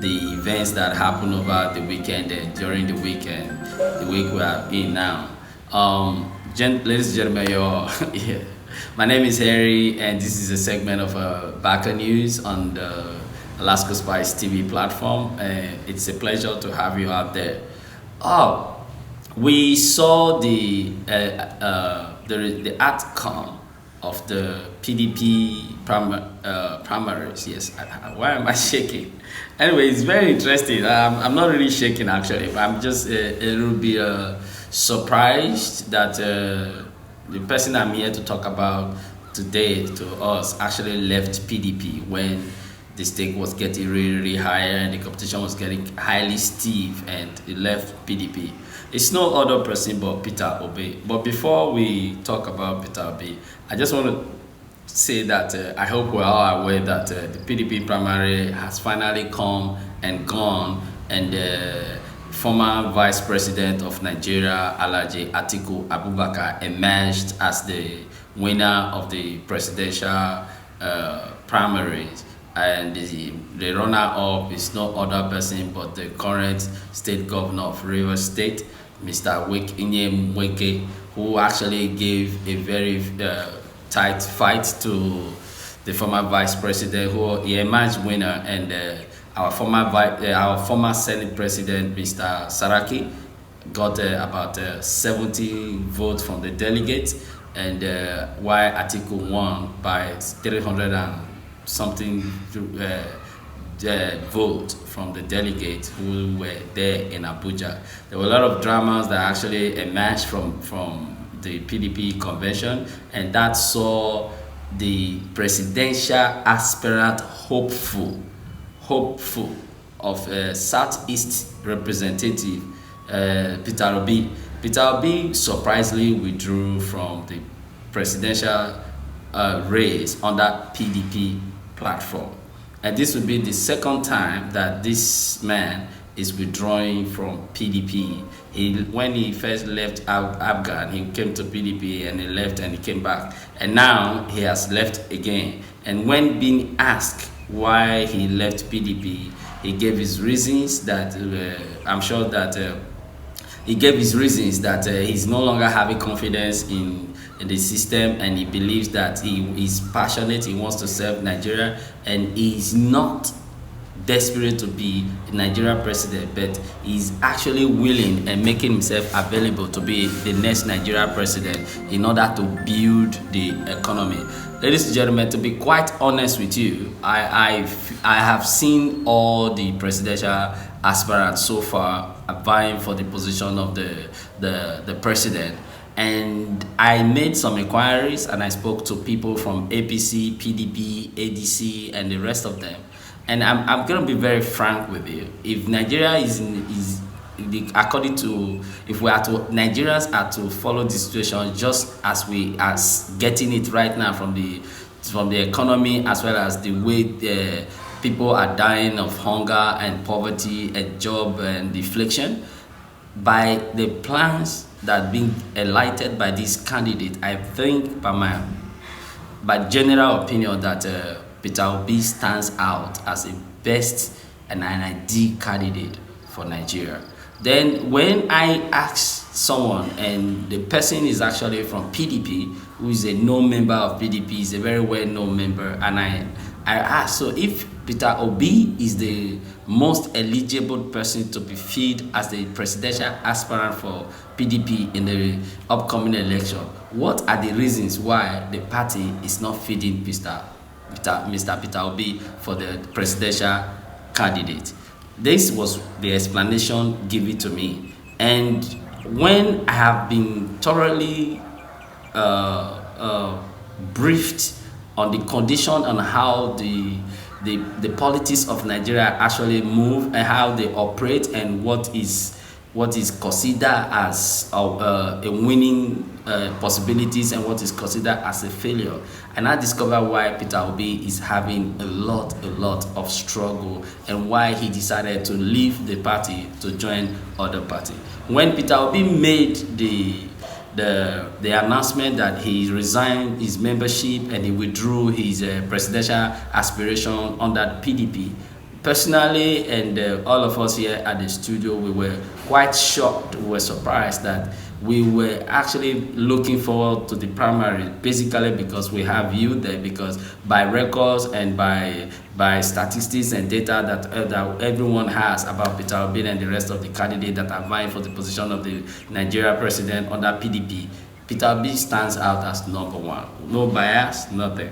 the events that happened over the weekend and during the weekend, the week we are in now. Ladies and gentlemen, yeah. My name is Harry, and this is a segment of Backer News on the Alaska Spice TV platform. It's a pleasure to have you out there. Oh, we saw the outcome of the PDP primaries. Yes, why am I shaking? Anyway, it's very interesting. I'm not really shaking actually, but I'm just a little bit surprised that the person I'm here to talk about today to us actually left PDP when the stake was getting really higher and the competition was getting highly stiff, and he left PDP. It's no other person but Peter Obi. But before we talk about Peter Obi, I just want to say that I hope we're all aware that the PDP primary has finally come and gone, and former Vice President of Nigeria, Alhaji Atiku Abubakar, emerged as the winner of the presidential primaries. And the runner-up is no other person but the current state governor of Rivers State, Mr. Wike, who actually gave a very tight fight to the former vice president, who he emerged winner, and our former Senate president, Mr. Saraki, got about 70 votes from the delegates, and while Atiku won by 300 and something vote from the delegates who were there in Abuja. There were a lot of dramas that actually emerged from the PDP convention, and that saw the presidential aspirant hopeful of Southeast representative Peter Obi. Peter Obi surprisingly withdrew from the presidential race on that PDP platform, and this will be the second time that this man is withdrawing from PDP. When he first left Afghan, he came to PDP, and he left and he came back, and now he has left again. And when being asked why he left PDP, he gave his reasons that I'm sure that he gave his reasons that he's no longer having confidence in the system, and he believes that he is passionate, he wants to serve Nigeria, and he's not desperate to be a Nigerian president, but he's actually willing and making himself available to be the next Nigerian president in order to build the economy. Ladies and gentlemen, to be quite honest with you, I have seen all the presidential aspirants so far vying for the position of the president. And I made some inquiries, and I spoke to people from APC, PDP, ADC, and the rest of them. And I'm going to be very frank with you. If Nigeria according to, if we are to, Nigerians are to follow the situation just as we are getting it right now from the economy, as well as the way people are dying of hunger and poverty and job and deflation, by the plans that being enlightened by this candidate, I think by general opinion that Peter Obi stands out as a best and an ideal candidate for Nigeria. Then when I ask someone, and the person is actually from PDP, who is a known member of PDP, is a very well-known member, and I asked, so if Peter Obi is the most eligible person to be filled as the presidential aspirant for PDP in the upcoming election, what are the reasons why the party is not feeding Mr. Peter Obi for the presidential candidate? This was the explanation given to me, and when I have been thoroughly briefed on the condition on how the politics of Nigeria actually move and how they operate, and what is considered as a winning possibilities and what is considered as a failure. And I discovered why Peter Obi is having a lot of struggle, and why he decided to leave the party to join other party. When Peter Obi made the announcement that he resigned his membership and he withdrew his presidential aspiration under PDP, Personally, and all of us here at the studio, we were quite shocked, we were surprised that we were actually looking forward to the primary, basically because we have you there, because by records and by statistics and data that everyone has about Peter Obi and the rest of the candidates that are vying for the position of the Nigeria president under PDP, Peter Obi stands out as number one. No bias, nothing.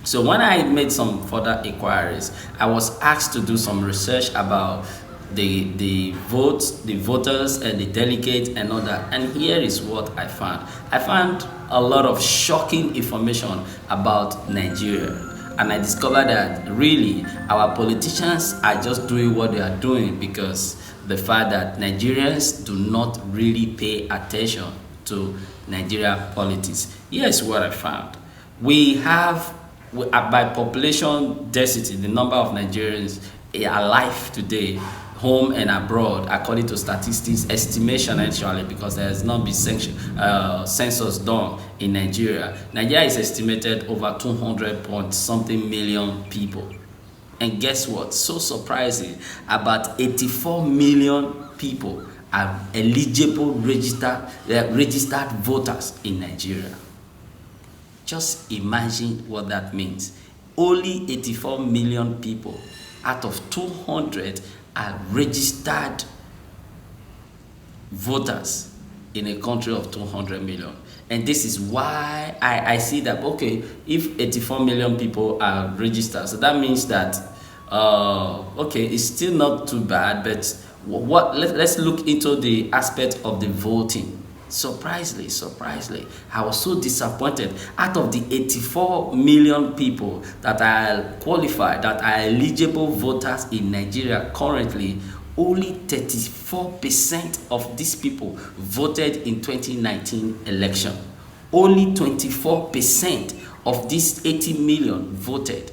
So when I made some further inquiries, I was asked to do some research about the votes, the voters, and the delegates and all that. And here is what I found. I found a lot of shocking information about Nigeria. And I discovered that really our politicians are just doing what they are doing because the fact that Nigerians do not really pay attention to Nigeria politics. Here's what I found. We have, by population density, the number of Nigerians alive today, home and abroad, according to statistics estimation actually, because there has not been census done in Nigeria. Nigeria is estimated over 200 point something million people. And guess what? So surprising, about 84 million people are eligible registered voters in Nigeria. Just imagine what that means. Only 84 million people out of 200 are registered voters in a country of 200 million. And this is why I see that, okay, if 84 million people are registered, so that means that, okay, it's still not too bad, but let's look into the aspect of the voting. Surprisingly, I was so disappointed. Out of the 84 million people that are qualified, that are eligible voters in Nigeria currently, only 34% of these people voted in 2019 election. Only 24% of these 80 million voted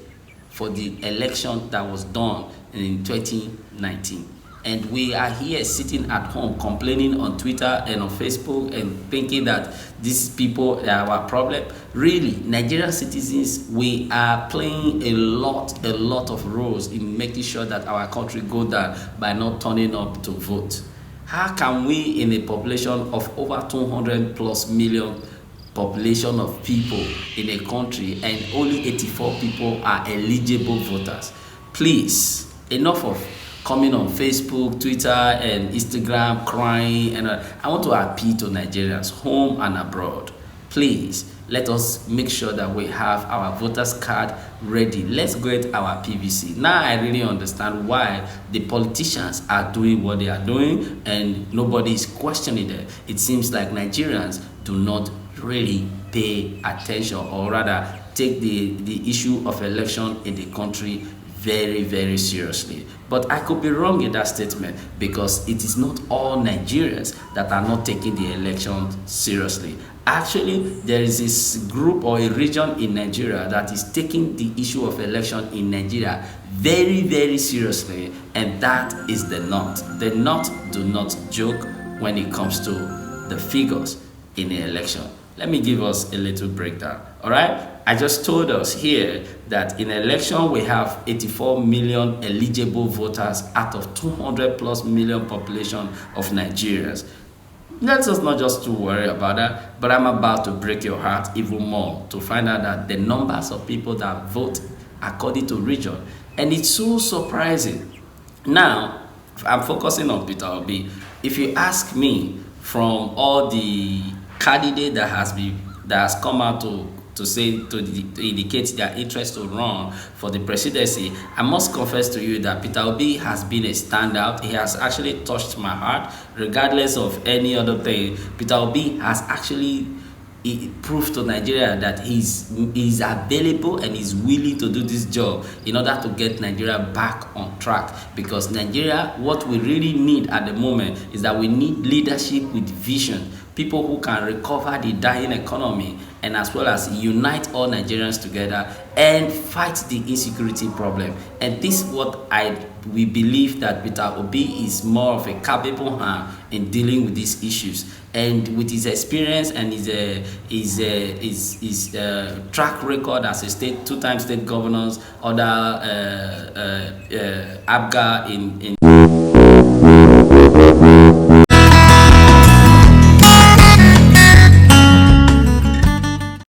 for the election that was done in 2019. And we are here sitting at home complaining on Twitter and on Facebook and thinking that these people are our problem. Really, Nigerian citizens, we are playing a lot of roles in making sure that our country go down by not turning up to vote. How can we, in a population of over 200 plus million population of people in a country, and only 84 people are eligible voters? Please, enough of coming on Facebook, Twitter, and Instagram crying. And I want to appeal to Nigerians, home and abroad. Please, let us make sure that we have our voters card ready. Let's get our PVC. Now I really understand why the politicians are doing what they are doing and nobody is questioning them. It seems like Nigerians do not really pay attention, or rather take the issue of election in the country very seriously. But I could be wrong in that statement, because it is not all Nigerians that are not taking the election seriously. Actually, there is this group or a region in Nigeria that is taking the issue of election in Nigeria very seriously, and that is the North. The North do not joke when it comes to the figures in the election. Let me give us a little breakdown. All right, I just told us here that in election we have 84 million eligible voters out of 200 plus million population of Nigerians. Let us not just to worry about that, but I'm about to break your heart even more to find out that the numbers of people that vote according to region, and it's so surprising. Now, I'm focusing on Peter Obi. If you ask me, from all the candidate that has come out to indicate their interest to run for the presidency, I must confess to you that Peter Obi has been a standout. He has actually touched my heart. Regardless of any other thing, Peter Obi has actually proved to Nigeria that he's available and is willing to do this job in order to get Nigeria back on track. Because Nigeria, what we really need at the moment is that we need leadership with vision. people who can recover the dying economy, and as well as unite all Nigerians together and fight the insecurity problem. And this is what we believe that Peter Obi is more of a capable hand in dealing with these issues, and with his experience and his track record as a two-time state governors, other ABGA in